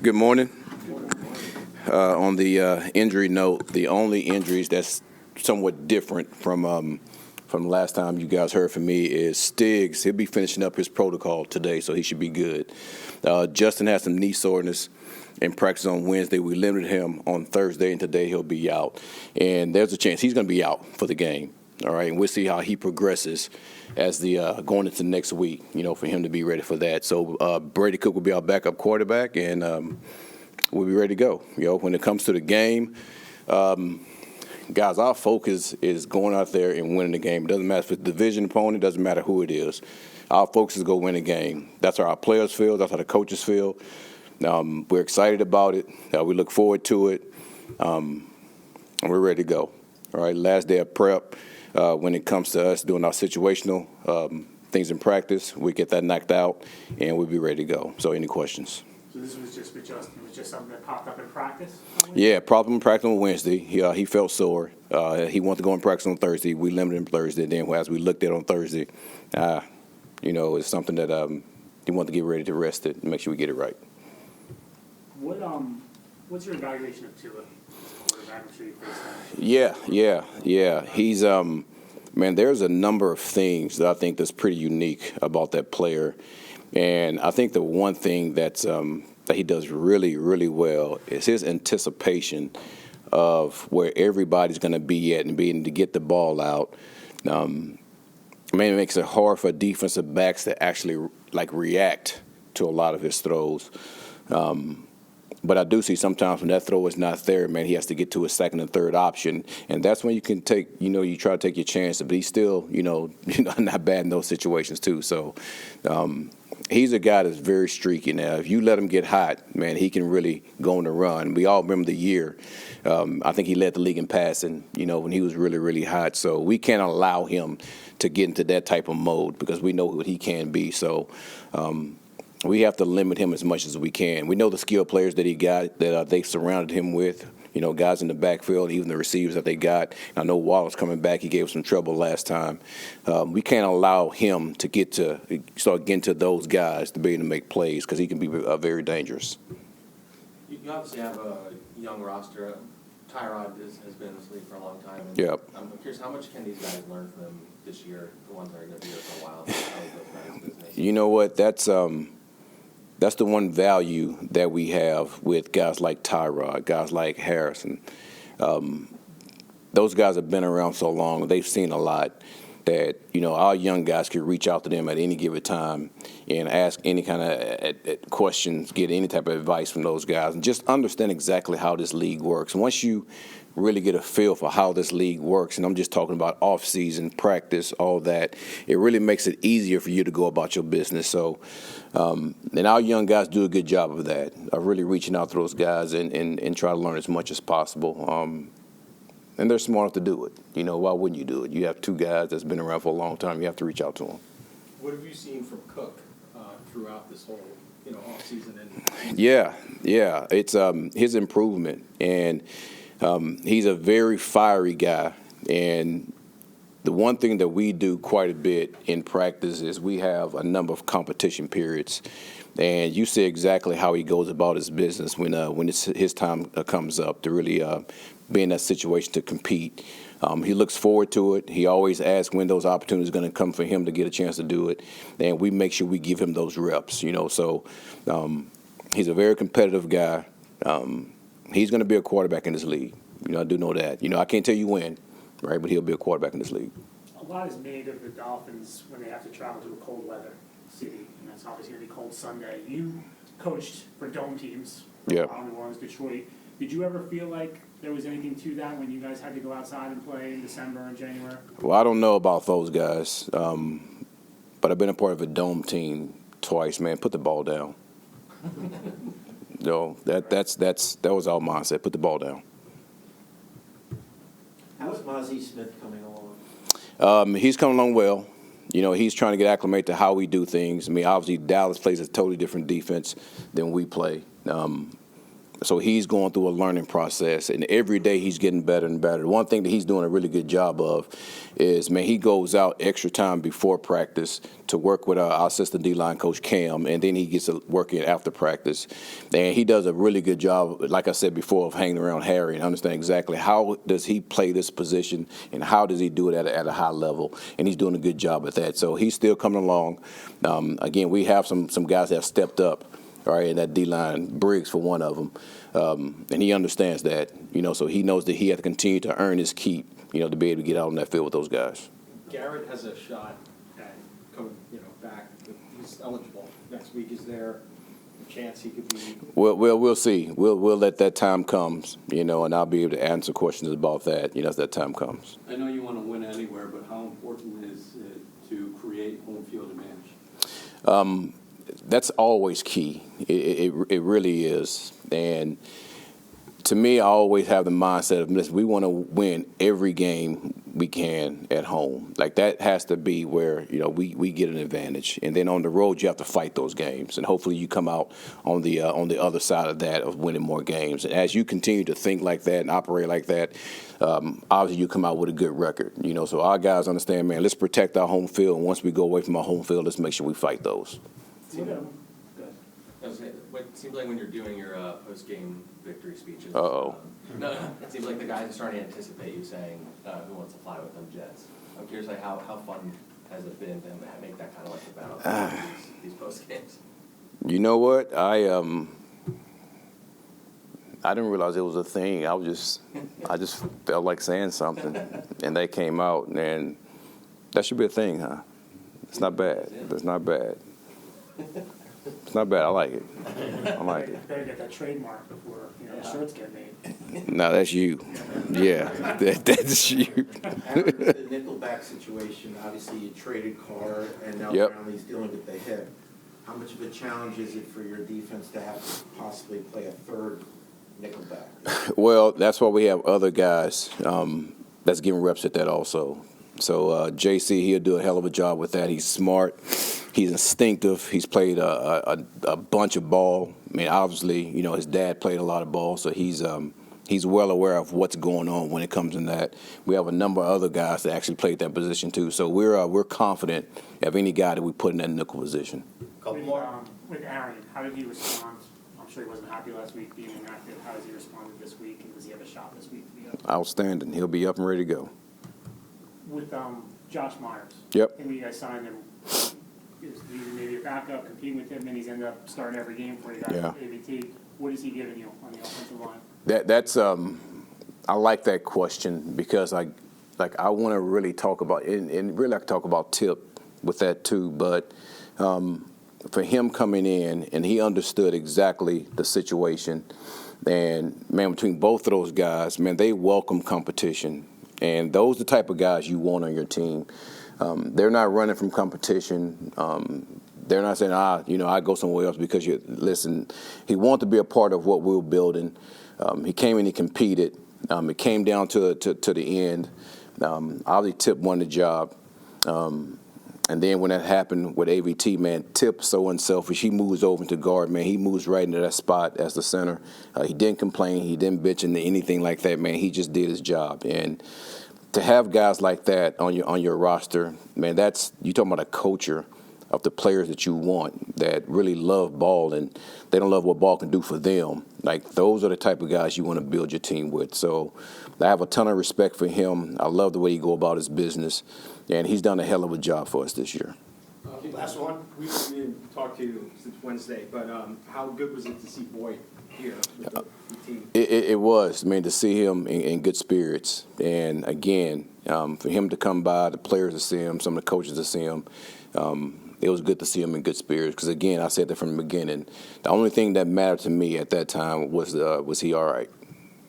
Good morning. On the injury note, the only injuries that's somewhat different from last time you guys heard from me is Stiggs. He'll be finishing up his protocol today, so he should be good. Justin has some knee soreness in practice on Wednesday. We limited him on Thursday, and today he'll be out. And there's a chance he's going to be out for the game. All right, and we'll see how he progresses as the going into next week, for him to be ready for that. So Brady Cook will be our backup quarterback, and we'll be ready to go. When it comes to the game, guys, our focus is going out there and winning the game. It doesn't matter if it's a division opponent, it doesn't matter who it is. Our focus is to go win the game. That's how our players feel. That's how the coaches feel. We're excited about it. We look forward to it. And we're ready to go. All right, last day of prep. When it comes to us doing our situational things in practice, we get that knocked out, and we'll be ready to go. So any questions? So this was just with Justin. It was just something that popped up in practice? Yeah, problem in practice on Wednesday. He felt sore. He wanted to go in practice on Thursday. We limited him Thursday. Then as we looked at it on Thursday, it's something that he wanted to get ready to rest it and make sure we get it right. What's your evaluation of Tua? Yeah. He's there's a number of things that I think that's pretty unique about that player, and I think the one thing that he does really, really well is his anticipation of where everybody's going to be at and being to get the ball out. It makes it hard for defensive backs to actually react to a lot of his throws. But I do see sometimes when that throw is not there, he has to get to a second and third option. And that's when you can take, you try to take your chance. But he's still, not bad in those situations, too. So he's a guy that's very streaky. Now, if you let him get hot, he can really go on the run. We all remember the year. I think he led the league in passing, when he was really, really hot. So we can't allow him to get into that type of mode because we know what he can be. So we have to limit him as much as we can. We know the skill players that he got, that they surrounded him with, guys in the backfield, even the receivers that they got. I know Wallace coming back, he gave some trouble last time. We can't allow him to start getting to those guys to be able to make plays because he can be very dangerous. You obviously have a young roster. Tyrod has been in this league for a long time. Yep. I'm curious, how much can these guys learn from him this year, the ones that are going to be here for a while? You know what? That's the one value that we have with guys like Tyrod, guys like Harrison. Those guys have been around so long, they've seen a lot that, our young guys could reach out to them at any given time and ask any kind of questions, get any type of advice from those guys, and just understand exactly how this league works. Once you really get a feel for how this league works, and I'm just talking about off-season, practice, all that, it really makes it easier for you to go about your business. So, and our young guys do a good job of that, of really reaching out to those guys and try to learn as much as possible. And they're smart enough to do it. Why wouldn't you do it? You have two guys that's been around for a long time. You have to reach out to them. What have you seen from Cook throughout this whole, off-season? Yeah. It's his improvement, and he's a very fiery guy. And the one thing that we do quite a bit in practice is we have a number of competition periods. And you see exactly how he goes about his business when his time comes up to really be in that situation to compete. He looks forward to it. He always asks when those opportunities are going to come for him to get a chance to do it. And we make sure we give him those reps, So he's a very competitive guy. He's going to be a quarterback in this league. I do know that. I can't tell you when, right, but he'll be a quarterback in this league. A lot is made of the Dolphins when they have to travel to a cold weather city, and that's obviously going to be cold Sunday. You coached for dome teams, New Orleans, Detroit. Did you ever feel like there was anything to that when you guys had to go outside and play in December and January? Well, I don't know about those guys, but I've been a part of a dome team twice. Man, put the ball down. That was our mindset. Put the ball down. How's Mozzie Smith coming along? He's coming along well. He's trying to get acclimated to how we do things. Obviously, Dallas plays a totally different defense than we play. So he's going through a learning process, and every day he's getting better and better. One thing that he's doing a really good job of is, man, he goes out extra time before practice to work with our assistant D-line coach, Cam, and then he gets to work in after practice. And he does a really good job, like I said before, of hanging around Harry and understanding exactly how does he play this position and how does he do it at a high level. And he's doing a good job at that. So he's still coming along. Again, we have some guys that have stepped up. All right, in that D-line, Briggs for one of them, and he understands that, so he knows that he has to continue to earn his keep, to be able to get out on that field with those guys. Garrett has a shot at coming, back. He's eligible next week. Is there a chance he could be? Well, we'll see. We'll let that time come, and I'll be able to answer questions about that, as that time comes. I know you want to win anywhere, but how important is it to create home field advantage? That's always key. It really is. And to me, I always have the mindset of, listen, we want to win every game we can at home. Like, that has to be where, we get an advantage. And then on the road, you have to fight those games. And hopefully you come out on the other side of that, of winning more games. And as you continue to think like that and operate like that, obviously you come out with a good record. So our guys understand, man, let's protect our home field. And once we go away from our home field, let's make sure we fight those. It seems like when you're doing your post-game victory speeches, Uh-oh. No, it seems like the guys are starting to anticipate you saying, who wants to fly with them Jets. I'm curious, how fun has it been to make that kind of like about these post-games? You know what? I didn't realize it was a thing. I just felt like saying something, and they came out, and that should be a thing, huh? It's not bad. It's not bad. It's not bad. I like it. I like it. Better get that trademark before the shirts get made. No, that's you. Yeah, that's you. After the Nickelback situation, obviously you traded Carr, and now Brownlee's dealing with the hip. How much of a challenge is it for your defense to have to possibly play a third Nickelback? Well, that's why we have other guys that's giving reps at that also. So JC, he'll do a hell of a job with that. He's smart. He's instinctive. He's played a bunch of ball. I mean, obviously, his dad played a lot of ball, so he's well aware of what's going on when it comes in that. We have a number of other guys that actually played that position too. So we're confident of any guy that we put in that nickel position. With Aaron, how did he respond? I'm sure he wasn't happy last week being inactive. How has he responded this week, and does he have a shot this week to be up? Outstanding. He'll be up and ready to go. With Josh Myers. Yep. And you guys signed him. Is he maybe a backup, competing with him, and he's ended up starting every game for you guys at ABT. What is he giving you on the offensive line? That's I like that question because I want to really talk about and really I can talk about Tip with that too. But for him coming in and he understood exactly the situation, and man, between both of those guys, man, they welcome competition. And those are the type of guys you want on your team. They're not running from competition. They're not saying, I go somewhere else because listen, he wanted to be a part of what we were building. He came in, he competed. It came down to the end. Obviously, Tip won the job. And then when that happened with AVT, man, Tip's so unselfish. He moves over into guard, man. He moves right into that spot as the center. He didn't complain. He didn't bitch into anything like that, man. He just did his job. And to have guys like that on your roster, man, you talking about a culture of the players that you want that really love ball and they don't love what ball can do for them. Like, those are the type of guys you want to build your team with. So I have a ton of respect for him. I love the way he go about his business, and he's done a hell of a job for us this year. Last one. We didn't talk to you since Wednesday, but how good was it to see Boyd here with the team? It was, to see him in good spirits. And again, for him to come by, the players to see him, some of the coaches to see him, it was good to see him in good spirits. Because again, I said that from the beginning. The only thing that mattered to me at that time was he all right?